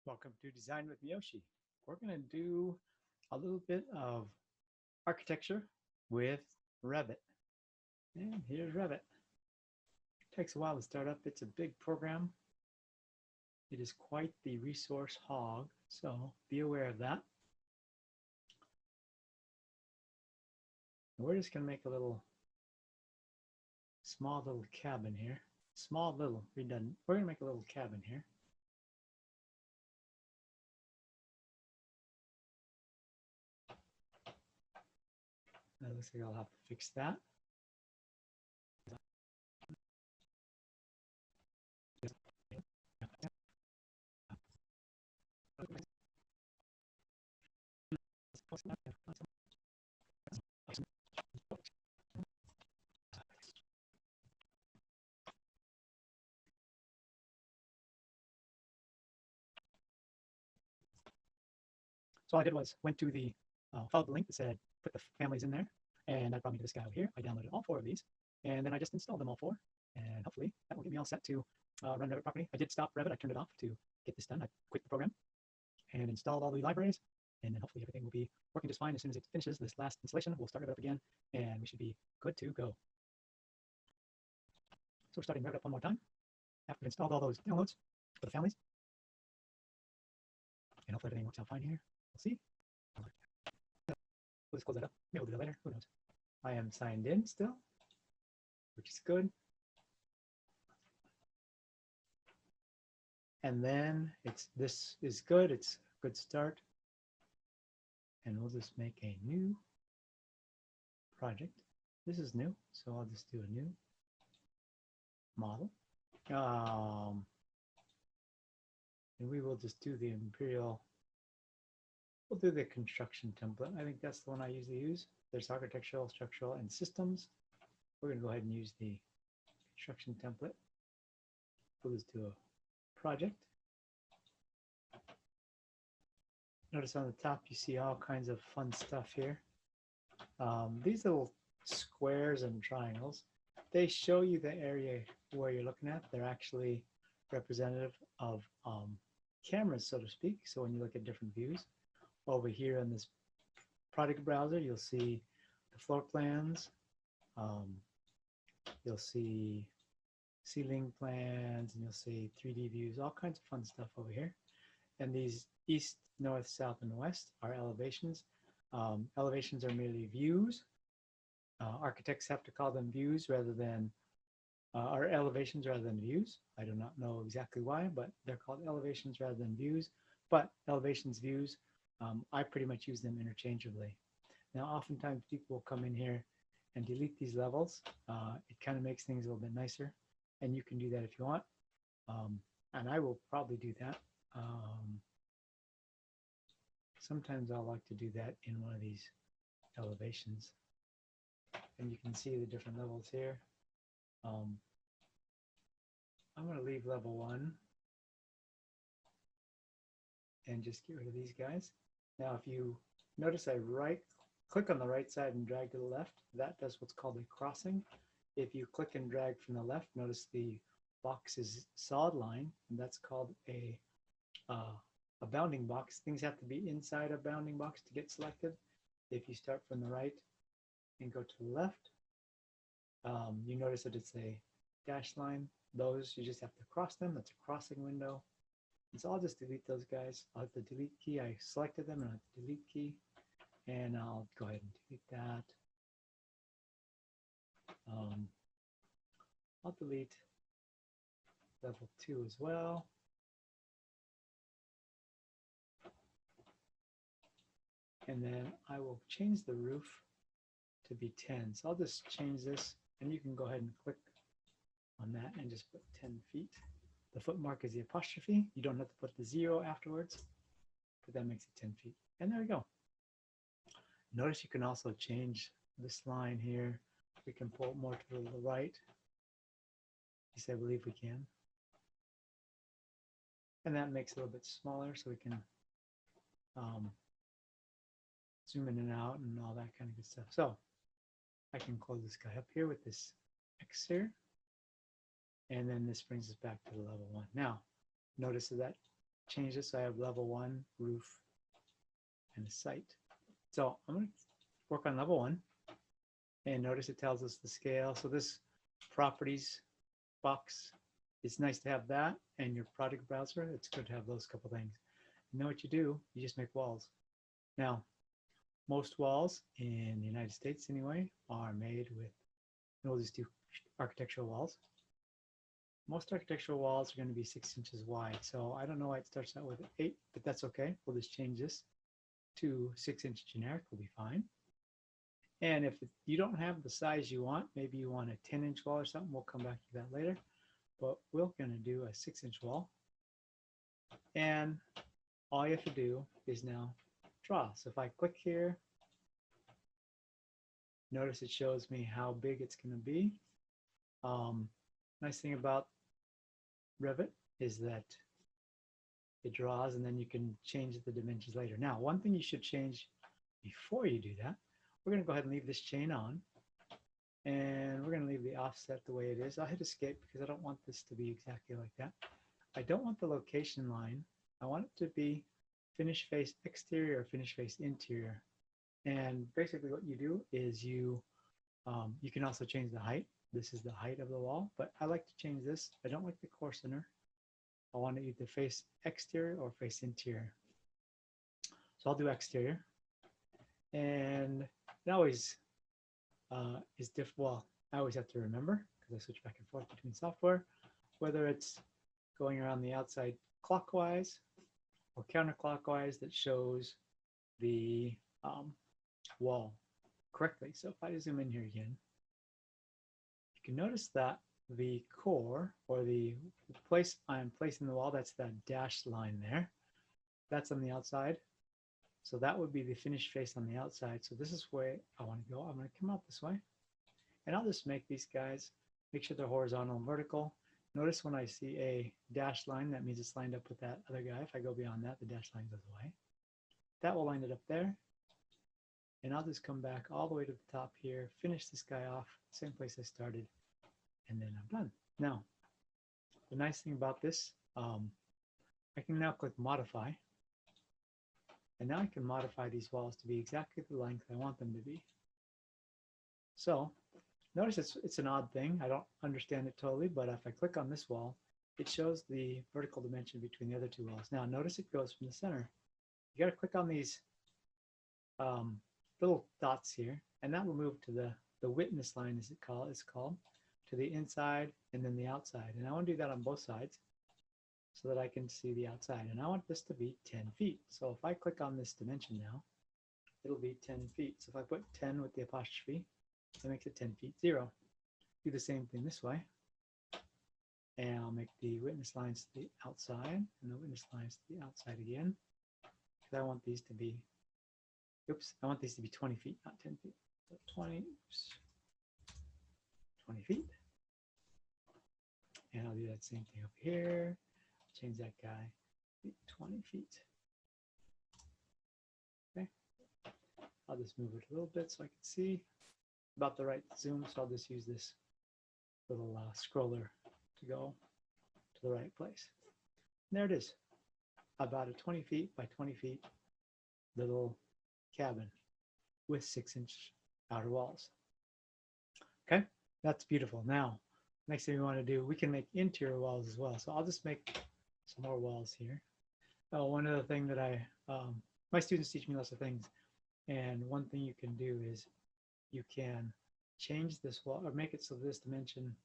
Welcome to Design with Miyoshi. We're going to do a little bit of architecture with Revit. And here's Revit. It takes a while to start up. It's a big program. It is quite the resource hog, so be aware of that. We're just going to make a small little cabin here. Small little, redundant. We're going to make a little cabin here. That looks like I'll have to fix that. So all I did was went to the followed the link that said put the families in there, and that brought me to this guy over here. I downloaded all 4 of these, and then I just installed them all 4, and hopefully that will get me all set to run Revit properly. I did stop Revit. I turned it off to get this done. I quit the program and installed all the libraries, and then hopefully everything will be working just fine. As soon as it finishes this last installation, we'll start Revit up again, and we should be good to go. So we're starting Revit up one more time after we've installed all those downloads for the families, and hopefully everything works out fine here. We'll see. We'll just close that up. Maybe we'll do that later. Who knows? I am signed in still, which is good. And then this is good. It's a good start. And we'll just make a new project. This is new, so I'll just do a new model. And we will just do the Imperial. We'll do the construction template. I think that's the one I usually use. There's architectural, structural, and systems. We're going to go ahead and use the construction template. We'll just do a project. Notice on the top, you see all kinds of fun stuff here. These little squares and triangles, they show you the area where you're looking at. They're actually representative of cameras, so to speak. So when you look at different views, over here in this product browser, you'll see the floor plans. You'll see ceiling plans, and you'll see 3D views, all kinds of fun stuff over here. And these east, north, south, and west are elevations. Elevations are merely views. Architects have to call them views rather than, or elevations rather than views. I do not know exactly why, but they're called elevations rather than views. But elevations, views, I pretty much use them interchangeably. Now, oftentimes people will come in here and delete these levels. It kind of makes things a little bit nicer, and you can do that if you want. And I will probably do that. Sometimes I'll like to do that in one of these elevations. And you can see the different levels here. I'm going to leave level 1 and just get rid of these guys. Now, if you notice, I click on the right side and drag to the left. That does what's called a crossing. If you click and drag from the left, notice the box is solid line, and that's called a bounding box. Things have to be inside a bounding box to get selected. If you start from the right and go to the left, you notice that it's a dashed line. Those, you just have to cross them. That's a crossing window. And so I'll just delete those guys. I'll hit the delete key. I selected them and I'll hit the delete key. And I'll go ahead and delete that. I'll delete level 2 as well. And then I will change the roof to be 10. So I'll just change this, and you can go ahead and click on that and just put 10 feet. The foot mark is the apostrophe. You don't have to put the 0 afterwards, but that makes it 10 feet. And there we go. Notice you can also change this line here. We can pull it more to the right. At least I believe we can. And that makes it a little bit smaller so we can zoom in and out and all that kind of good stuff. So I can close this guy up here with this X here. And then this brings us back to the level 1. Now, notice that change this so I have level 1, roof, and a site. So I'm going to work on level 1. And notice it tells us the scale. So this properties box, it's nice to have that. And your product browser, it's good to have those couple things. You know what you do? You just make walls. Now, most walls in the United States anyway are made with, we'll just do architectural walls. Most architectural walls are going to be 6 inches wide. So I don't know why it starts out with 8, but that's okay. We'll just change this to 6-inch generic, will be fine. And if you don't have the size you want, maybe you want a 10-inch wall or something, we'll come back to that later. But we're going to do a 6-inch wall. And all you have to do is now draw. So if I click here, notice it shows me how big it's going to be. Nice thing about Revit is that it draws and then you can change the dimensions later. Now, one thing you should change before you do that, we're going to go ahead and leave this chain on. And we're going to leave the offset the way it is. I'll hit escape because I don't want this to be exactly like that. I don't want the location line. I want it to be finish face exterior or finish face interior. And basically what you do is you can also change the height. This is the height of the wall, but I like to change this. I don't like the core center. I want to either face exterior or face interior. So I'll do exterior. And it always is different. Well, I always have to remember because I switch back and forth between software, whether it's going around the outside clockwise or counterclockwise that shows the wall correctly. So if I zoom in here again, you can notice that the core or the place I'm placing the wall, that's that dashed line there. That's on the outside. So that would be the finished face on the outside. So this is where I want to go. I'm going to come out this way. And I'll just make these guys, make sure they're horizontal and vertical. Notice when I see a dashed line, that means it's lined up with that other guy. If I go beyond that, the dashed line goes away. That will line it up there. And I'll just come back all the way to the top here, finish this guy off, same place I started, and then I'm done. Now, the nice thing about this, I can now click modify. And now I can modify these walls to be exactly the length I want them to be. So notice it's an odd thing. I don't understand it totally, but if I click on this wall, it shows the vertical dimension between the other two walls. Now notice it goes from the center. You got to click on these little dots here, and that will move to the witness line, as it's called, to the inside and then the outside. And I want to do that on both sides, so that I can see the outside. And I want this to be 10 feet. So if I click on this dimension now, it'll be 10 feet. So if I put 10 with the apostrophe, that makes it 10 feet 0. Do the same thing this way. And I'll make the witness lines to the outside and the witness lines to the outside again. Because I want these to be, I want these to be 20 feet, not 10 feet. So 20 feet. And I'll do that same thing over here. Change that guy to 20 feet. Okay. I'll just move it a little bit so I can see about the right zoom. So I'll just use this little scroller to go to the right place. And there it is. About a 20 feet by 20 feet little cabin with 6-inch outer walls. Okay, that's beautiful. Now, next thing we want to do, we can make interior walls as well. So I'll just make some more walls here. One other thing that my students teach me lots of things. And one thing you can do is you can change this wall or make it so this dimension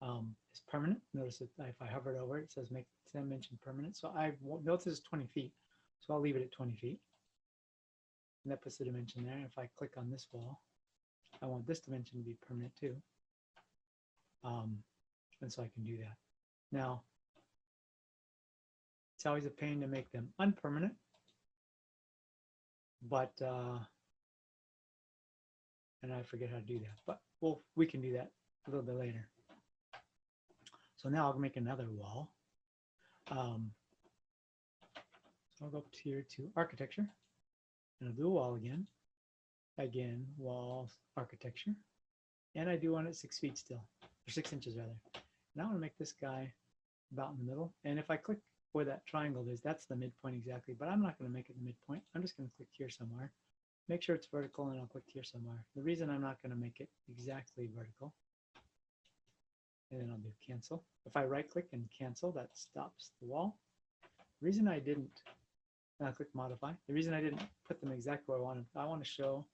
is permanent. Notice that if I hover it over, it says make dimension permanent. So I notice this is 20 feet. So I'll leave it at 20 feet. And that puts the dimension there. And if I click on this wall, I want this dimension to be permanent too. And so I can do that. Now, it's always a pain to make them unpermanent, but, and I forget how to do that, but we can do that a little bit later. So now I'll make another wall. So I'll go up here to architecture, and I'll do a wall again. Again, walls, architecture. And I do want it 6 feet still, or 6 inches rather. Now I want to make this guy about in the middle. And if I click where that triangle is, that's the midpoint exactly, but I'm not going to make it the midpoint. I'm just going to click here somewhere. Make sure it's vertical, and I'll click here somewhere. The reason I'm not going to make it exactly vertical, and then I'll do cancel. If I right click and cancel, that stops the wall. The reason I didn't, and I'll click modify. The reason I didn't put them exactly where I want to show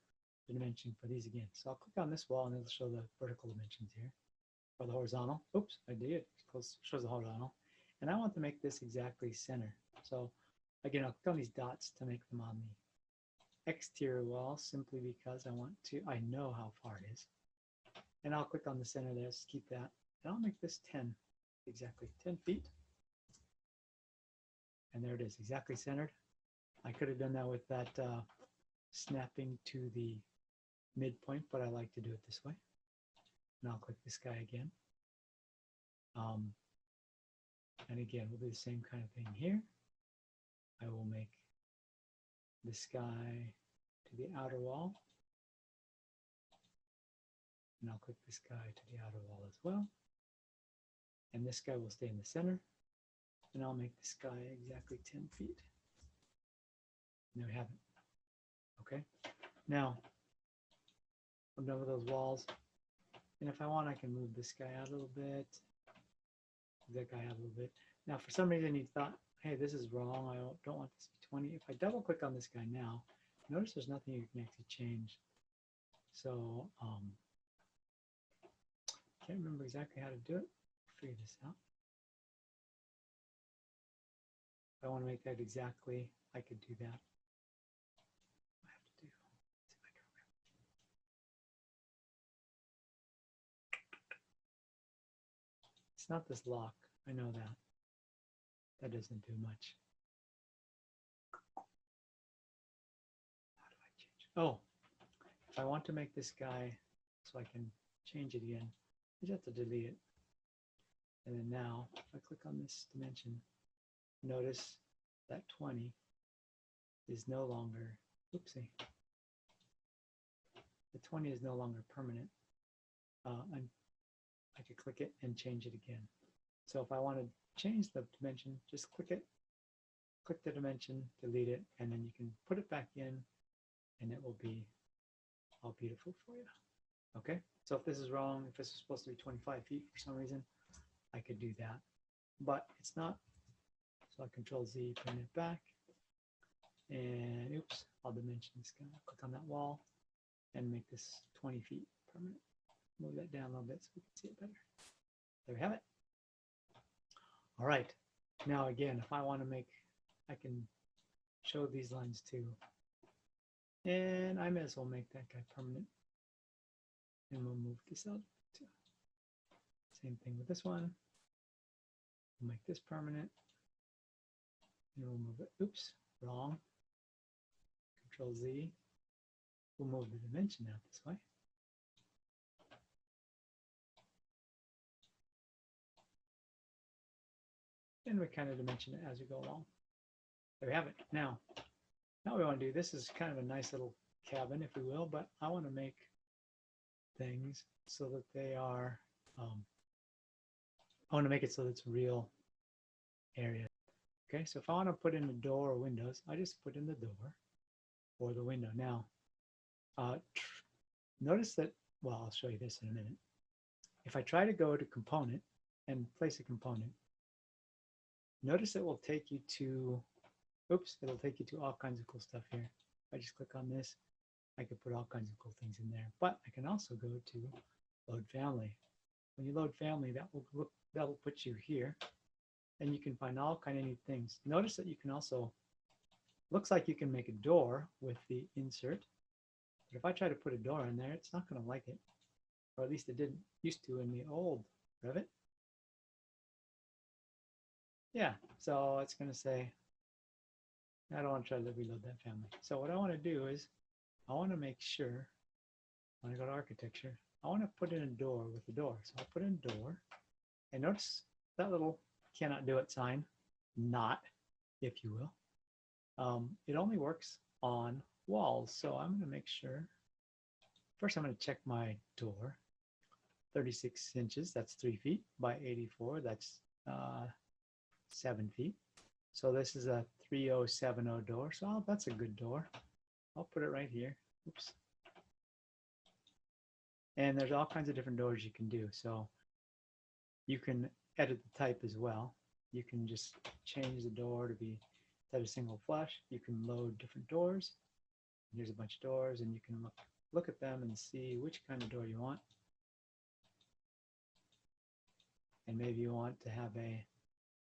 the dimension for these again. So I'll click on this wall and it'll show the vertical dimensions here, or the horizontal. Oops, I did. It shows the horizontal. And I want to make this exactly center. So again, I'll click on these dots to make them on the exterior wall, simply because I know how far it is. And I'll click on the center there, just keep that. And I'll make this 10, exactly 10 feet. And there it is, exactly centered. I could have done that with that snapping to the midpoint, but I like to do it this way. And I'll click this guy again. And again, we'll do the same kind of thing here. I will make this guy to the outer wall. And I'll click this guy to the outer wall as well. And this guy will stay in the center. And I'll make this guy exactly 10 feet. And there we have it. Okay. Now, I'm done with those walls. And if I want, I can move this guy out a little bit. That guy out a little bit. Now, for some reason, you thought, hey, this is wrong. I don't want this to be 20. If I double click on this guy now, notice there's nothing you can actually change. So, can't remember exactly how to do it. Figure this out. If I want to make that exactly, I could do that. I have to do. See if I can remember. It's not this lock. I know that. That doesn't do much. How do I change? Oh, if I want to make this guy so I can change it again, I just have to delete it. And then now, if I click on this dimension, notice that 20 is no longer, oopsie. The 20 is no longer permanent. I could click it and change it again. So if I want to change the dimension, just click it, click the dimension, delete it, and then you can put it back in, and it will be all beautiful for you. Okay, so if this is wrong, if this is supposed to be 25 feet for some reason, I could do that, but it's not. So I Control Z, bring it back, and oops, I'll dimension this guy. Click on that wall and make this 20 feet permanent. Move that down a little bit so we can see it better. There we have it. All right, now again, if I want to make, I can show these lines too. And I may as well make that guy permanent. And we'll move this out too. Same thing with this one. We'll make this permanent. And we'll move it, oops, wrong. Control Z. We'll move the dimension out this way. And we kind of dimension it as we go along. There we have it. Now we want to do, this is kind of a nice little cabin, if we will, but I want to make things so that they are, I want to make it so that it's real area. Okay, so if I want to put in a door or windows, I just put in the door or the window. Now, notice that, well, I'll show you this in a minute. If I try to go to component and place a component, notice it will take you to, oops, it'll take you to all kinds of cool stuff here. If I just click on this, I can put all kinds of cool things in there. But I can also go to load family. When you load family, that will put you here, and you can find all kind of neat things. Notice that you can also, looks like you can make a door with the insert. But if I try to put a door in there, it's not going to like it, or at least it didn't used to in the old Revit. Yeah, so it's going to say, I don't want to try to reload that family. So what I want to do is, I want to make sure, when I go to architecture, I want to put in a door with a door. So I'll put in door, and notice that little cannot do it sign, not, if you will. It only works on walls. So I'm going to make sure, first I'm going to check my door, 36 inches, that's 3 feet, by 84, that's 7 feet. So this is a 3070 door. So that's a good door. I'll put it right here. Oops. And there's all kinds of different doors you can do. So you can edit the type as well. You can just change the door to be set a single flush. You can load different doors. Here's a bunch of doors, and you can look at them and see which kind of door you want. And maybe you want to have a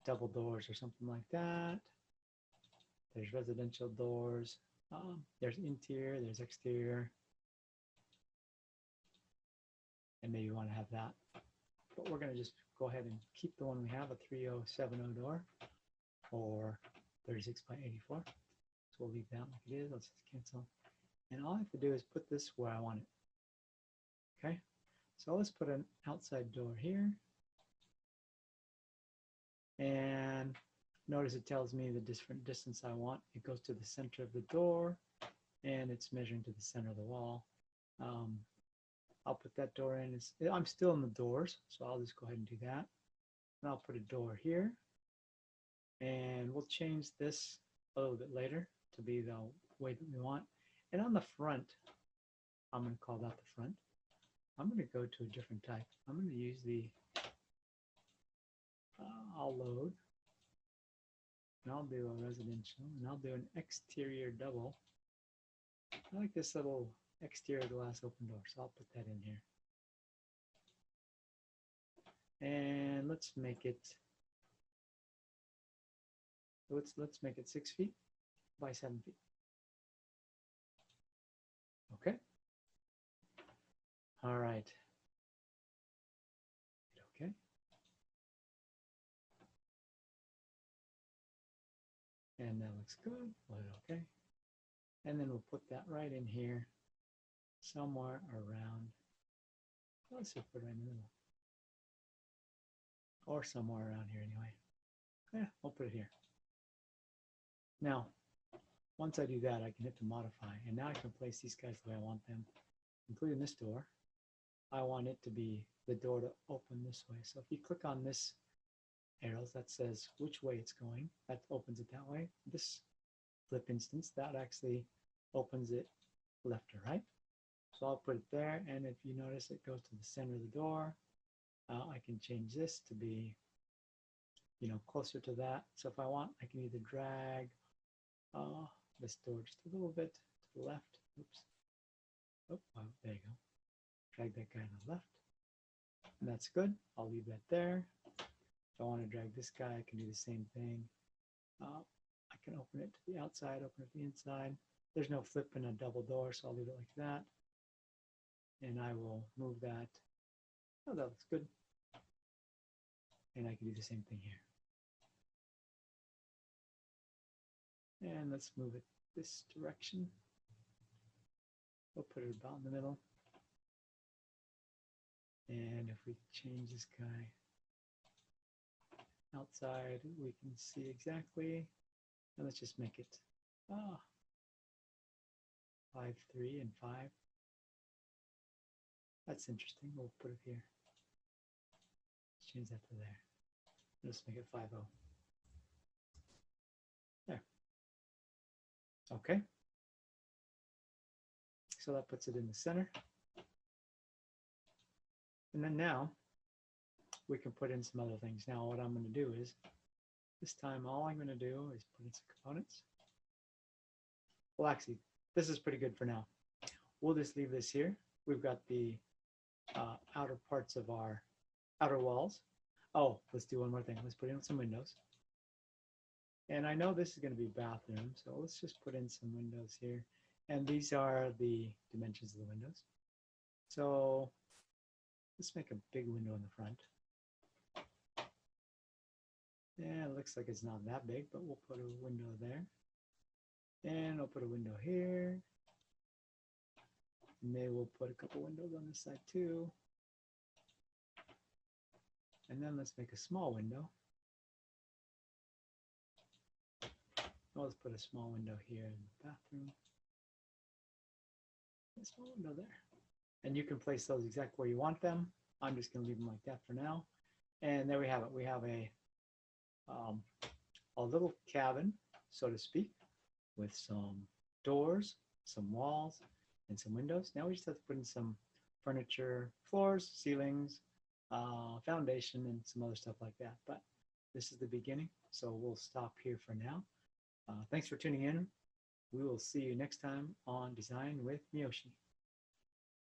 double doors or something like that. There's residential doors. There's interior, there's exterior. And maybe you want to have that. But we're going to just go ahead and keep the one we have, a 3070 door, or 36 by 84. So we'll leave that like it is. Let's just cancel. And all I have to do is put this where I want it. Okay, so let's put an outside door here. And notice it tells me the different distance I want. It goes to the center of the door, and it's measuring to the center of the wall. I'll put that door in. I'm still in the doors, so I'll just go ahead and do that. And I'll put a door here. And we'll change this a little bit later to be the way that we want. And on the front, I'm going to call that the front. I'm going to go to a different type. I'm going to use the, I'll load. And I'll do a residential. And I'll do an exterior double. I like this little exterior glass open door, so I'll put that in here. And let's make it, let's make it 6 feet by 7 feet. Okay. All right. Okay. And that looks good. We'll hit okay. And then we'll put that right in here, somewhere around. Let's just put it right in the middle. Or somewhere around here anyway. Yeah, we'll put it here. Now, once I do that, I can hit the modify. And now I can place these guys the way I want them, including this door. I want it to be the door to open this way. So if you click on this arrows, that says which way it's going. That opens it that way. This flip instance, that actually opens it left or right. So I'll put it there. And if you notice, it goes to the center of the door. I can change this to be, closer to that. So if I want, I can either drag this door just a little bit to the left. Oops. Oh, there you go. Drag that guy to the left. And that's good. I'll leave that there. If I want to drag this guy, I can do the same thing. I can open it to the outside, open it to the inside. There's no flip in a double door, so I'll leave it like that. And I will move that. Oh, that looks good. And I can do the same thing here. And let's move it this direction. We'll put it about in the middle. And if we change this guy outside, we can see exactly. And let's just make it 5, 3, and 5. That's interesting. We'll put it here. Let's change that to there. Let's make it 5, 0. There. Okay. So that puts it in the center. And then now we can put in some other things. Now what I'm going to do is, this time all I'm going to do is put in some components. Well, actually, this is pretty good for now. We'll just leave this here. We've got the outer parts of our outer walls. Oh, let's do one more thing. Let's put in some windows. And I know this is going to be bathroom, so let's just put in some windows here. And these are the dimensions of the windows. So let's make a big window in the front. Yeah, it looks like it's not that big, but we'll put a window there. And I'll put a window here. And maybe we'll put a couple windows on this side too. And then let's make a small window. Well, let's put a small window here in the bathroom. A small window there. And you can place those exactly where you want them. I'm just going to leave them like that for now. And there we have it. We have a a little cabin, so to speak, with some doors, some walls, and some windows. Now we just have to put in some furniture, floors, ceilings, foundation, and some other stuff like that. But this is the beginning, so we'll stop here for now. Thanks for tuning in. We will see you next time on Design with Miyoshi.